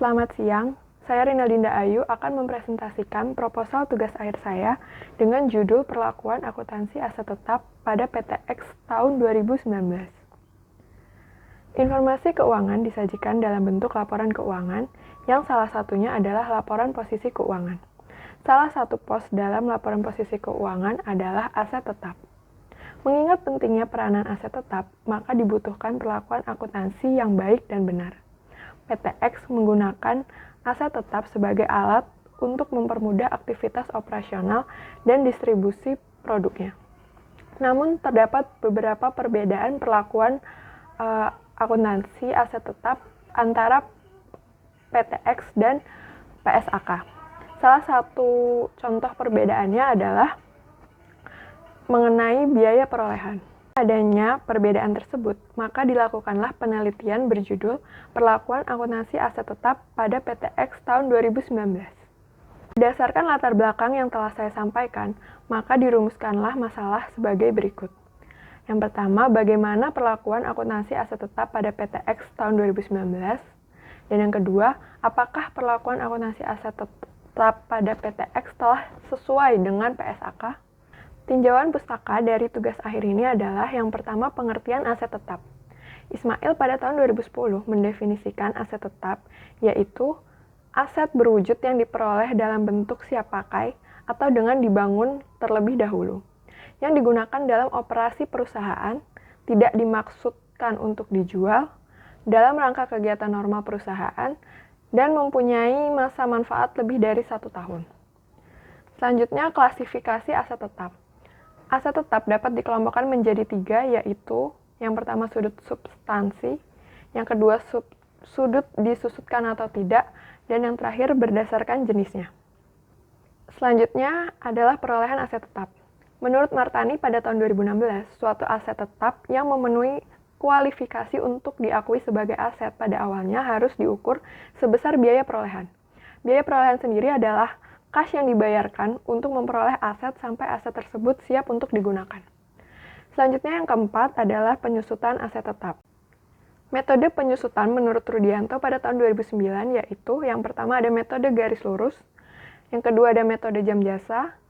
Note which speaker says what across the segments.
Speaker 1: Selamat siang, saya Rinaldinda Ayu akan mempresentasikan proposal tugas akhir saya dengan judul Perlakuan Akuntansi Aset Tetap pada PTX tahun 2019. Informasi keuangan disajikan dalam bentuk laporan keuangan yang salah satunya adalah laporan posisi keuangan. Salah satu pos dalam laporan posisi keuangan adalah aset tetap. Mengingat pentingnya peranan aset tetap, maka dibutuhkan perlakuan akuntansi yang baik dan benar. PTX menggunakan aset tetap sebagai alat untuk mempermudah aktivitas operasional dan distribusi produknya. Namun, terdapat beberapa perbedaan perlakuan akuntansi aset tetap antara PTX dan PSAK. Salah satu contoh perbedaannya adalah mengenai biaya perolehan. Adanya perbedaan tersebut, maka dilakukanlah penelitian berjudul Perlakuan Akuntansi Aset Tetap pada PTX tahun 2019. Berdasarkan latar belakang yang telah saya sampaikan, maka dirumuskanlah masalah sebagai berikut. Yang pertama, bagaimana perlakuan akuntansi aset tetap pada PTX tahun 2019? Dan yang kedua, apakah perlakuan akuntansi aset tetap pada PTX telah sesuai dengan PSAK? Tinjauan pustaka dari tugas akhir ini adalah yang pertama pengertian aset tetap. Ismail pada tahun 2010 mendefinisikan aset tetap, yaitu aset berwujud yang diperoleh dalam bentuk siap pakai atau dengan dibangun terlebih dahulu, yang digunakan dalam operasi perusahaan, tidak dimaksudkan untuk dijual, dalam rangka kegiatan normal perusahaan, dan mempunyai masa manfaat lebih dari 1 tahun. Selanjutnya, klasifikasi aset tetap. Aset tetap dapat dikelompokkan menjadi 3, yaitu yang pertama sudut substansi, yang kedua sudut disusutkan atau tidak, dan yang terakhir berdasarkan jenisnya. Selanjutnya adalah perolehan aset tetap. Menurut Martani pada tahun 2016, suatu aset tetap yang memenuhi kualifikasi untuk diakui sebagai aset pada awalnya harus diukur sebesar biaya perolehan. Biaya perolehan sendiri adalah kas yang dibayarkan untuk memperoleh aset sampai aset tersebut siap untuk digunakan. Selanjutnya yang keempat adalah penyusutan aset tetap. Metode penyusutan menurut Rudianto pada tahun 2009 yaitu yang pertama ada metode garis lurus, yang kedua ada metode jam jasa,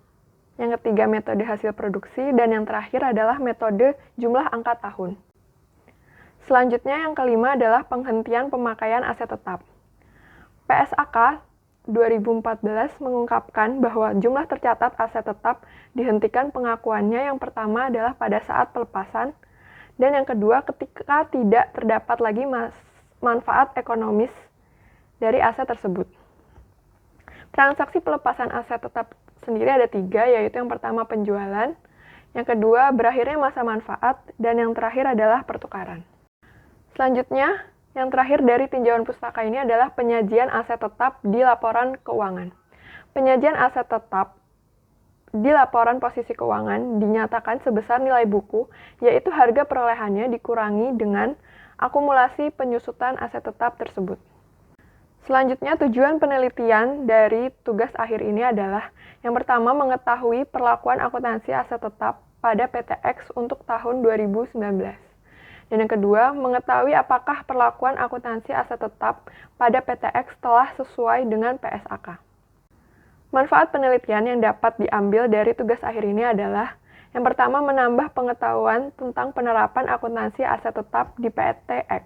Speaker 1: yang ketiga metode hasil produksi, dan yang terakhir adalah metode jumlah angka tahun. Selanjutnya yang kelima adalah penghentian pemakaian aset tetap. PSAK 2014 mengungkapkan bahwa jumlah tercatat aset tetap dihentikan pengakuannya yang pertama adalah pada saat pelepasan, dan yang kedua ketika tidak terdapat lagi manfaat ekonomis dari aset tersebut. Transaksi pelepasan aset tetap sendiri ada 3, yaitu yang pertama penjualan, yang kedua berakhirnya masa manfaat, dan yang terakhir adalah pertukaran. Selanjutnya, yang terakhir dari tinjauan pustaka ini adalah penyajian aset tetap di laporan keuangan. Penyajian aset tetap di laporan posisi keuangan dinyatakan sebesar nilai buku, yaitu harga perolehannya dikurangi dengan akumulasi penyusutan aset tetap tersebut. Selanjutnya, tujuan penelitian dari tugas akhir ini adalah yang pertama mengetahui perlakuan akuntansi aset tetap pada PTX untuk tahun 2019. Dan yang kedua, mengetahui apakah perlakuan akuntansi aset tetap pada PTX telah sesuai dengan PSAK. Manfaat penelitian yang dapat diambil dari tugas akhir ini adalah yang pertama menambah pengetahuan tentang penerapan akuntansi aset tetap di PTX.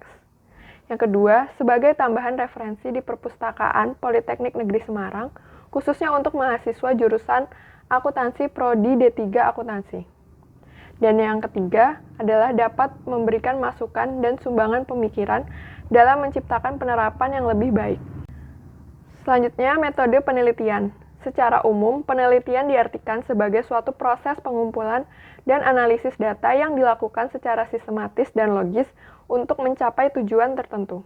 Speaker 1: Yang kedua, sebagai tambahan referensi di Perpustakaan Politeknik Negeri Semarang, khususnya untuk mahasiswa jurusan akuntansi Prodi D3 Akuntansi. Dan yang ketiga adalah dapat memberikan masukan dan sumbangan pemikiran dalam menciptakan penerapan yang lebih baik. Selanjutnya, metode penelitian. Secara umum, penelitian diartikan sebagai suatu proses pengumpulan dan analisis data yang dilakukan secara sistematis dan logis untuk mencapai tujuan tertentu.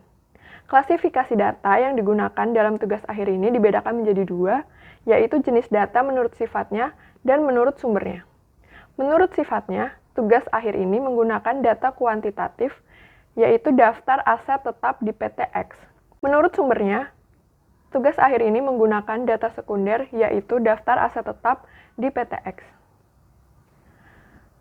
Speaker 1: Klasifikasi data yang digunakan dalam tugas akhir ini dibedakan menjadi 2, yaitu jenis data menurut sifatnya dan menurut sumbernya. Menurut sifatnya, tugas akhir ini menggunakan data kuantitatif, yaitu daftar aset tetap di PTX. Menurut sumbernya, tugas akhir ini menggunakan data sekunder, yaitu daftar aset tetap di PTX.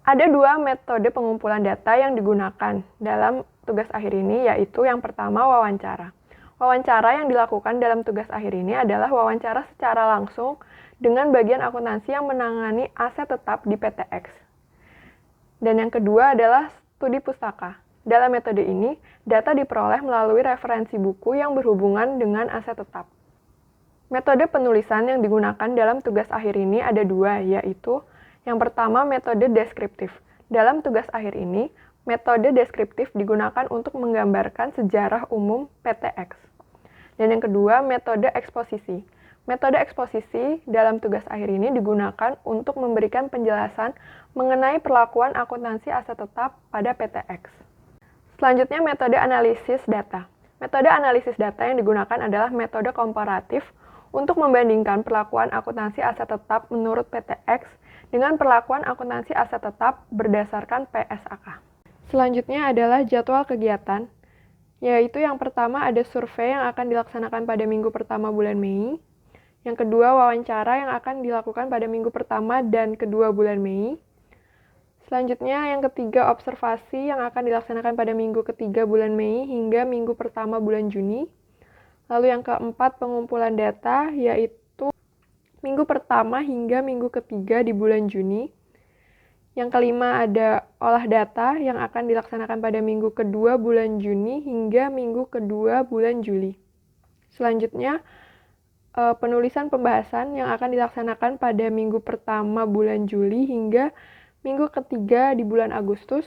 Speaker 1: Ada 2 metode pengumpulan data yang digunakan dalam tugas akhir ini, yaitu yang pertama wawancara. Wawancara yang dilakukan dalam tugas akhir ini adalah wawancara secara langsung dengan bagian akuntansi yang menangani aset tetap di PTX. Dan yang kedua adalah studi pustaka. Dalam metode ini, data diperoleh melalui referensi buku yang berhubungan dengan aset tetap. Metode penulisan yang digunakan dalam tugas akhir ini ada dua, yaitu yang pertama metode deskriptif. Dalam tugas akhir ini, metode deskriptif digunakan untuk menggambarkan sejarah umum PTX. Dan yang kedua, metode eksposisi. Metode eksposisi dalam tugas akhir ini digunakan untuk memberikan penjelasan mengenai perlakuan akuntansi aset tetap pada PTX. Selanjutnya, metode analisis data. Metode analisis data yang digunakan adalah metode komparatif untuk membandingkan perlakuan akuntansi aset tetap menurut PTX dengan perlakuan akuntansi aset tetap berdasarkan PSAK. Selanjutnya adalah jadwal kegiatan, yaitu yang pertama ada survei yang akan dilaksanakan pada minggu pertama bulan Mei. Yang kedua, wawancara yang akan dilakukan pada minggu pertama dan kedua bulan Mei. Selanjutnya, yang ketiga, observasi yang akan dilaksanakan pada minggu ketiga bulan Mei hingga minggu pertama bulan Juni. Lalu yang keempat, pengumpulan data, yaitu minggu pertama hingga minggu ketiga di bulan Juni. Yang kelima ada olah data yang akan dilaksanakan pada minggu kedua bulan Juni hingga minggu kedua bulan Juli. Selanjutnya, penulisan pembahasan yang akan dilaksanakan pada minggu pertama bulan Juli hingga minggu ketiga di bulan Agustus.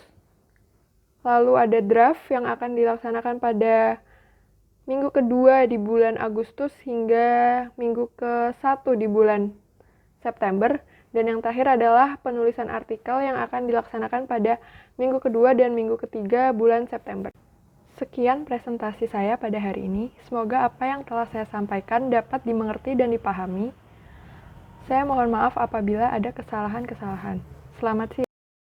Speaker 1: Lalu ada draft yang akan dilaksanakan pada minggu kedua di bulan Agustus hingga minggu ke-1 di bulan September. Dan yang terakhir adalah penulisan artikel yang akan dilaksanakan pada minggu kedua dan minggu ketiga bulan September. Sekian presentasi saya pada hari ini. Semoga apa yang telah saya sampaikan dapat dimengerti dan dipahami. Saya mohon maaf apabila ada kesalahan-kesalahan. Selamat siang.